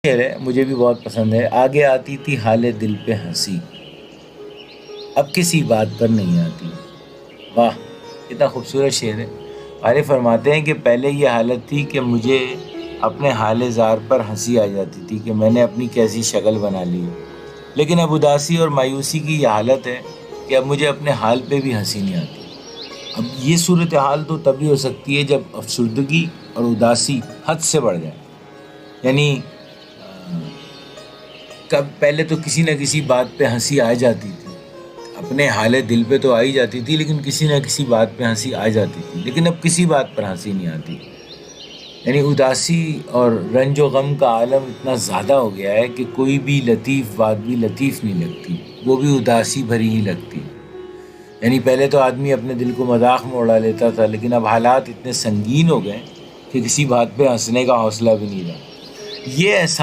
شعر ہے، مجھے بھی بہت پسند ہے۔ آگے آتی تھی حال دل پہ ہنسی، اب کسی بات پر نہیں آتی۔ واہ، کتنا خوبصورت شعر ہے۔ قاری فرماتے ہیں کہ پہلے یہ حالت تھی کہ مجھے اپنے حال زار پر ہنسی آ جاتی تھی کہ میں نے اپنی کیسی شکل بنا لی ہے، لیکن اب اداسی اور مایوسی کی یہ حالت ہے کہ اب مجھے اپنے حال پہ بھی ہنسی نہیں آتی۔ اب یہ صورتحال تو تبھی ہو سکتی ہے جب افسردگی اور اداسی حد سے بڑھ جائے، یعنی کب پہلے تو کسی نہ کسی بات پہ ہنسی آ جاتی تھی، اپنے حال دل پہ تو آئی جاتی تھی، لیکن کسی نہ کسی بات پہ ہنسی آ جاتی تھی، لیکن اب کسی بات پر ہنسی نہیں آتی۔ یعنی اداسی اور رنج و غم کا عالم اتنا زیادہ ہو گیا ہے کہ کوئی بھی لطیف بات بھی لطیف نہیں لگتی، وہ بھی اداسی بھری ہی لگتی۔ یعنی پہلے تو آدمی اپنے دل کو مذاق میں اڑا لیتا تھا، لیکن اب حالات اتنے سنگین ہو گئے کہ کسی بات پہ ہنسنے کا حوصلہ بھی نہیں رہا۔ یہ احساس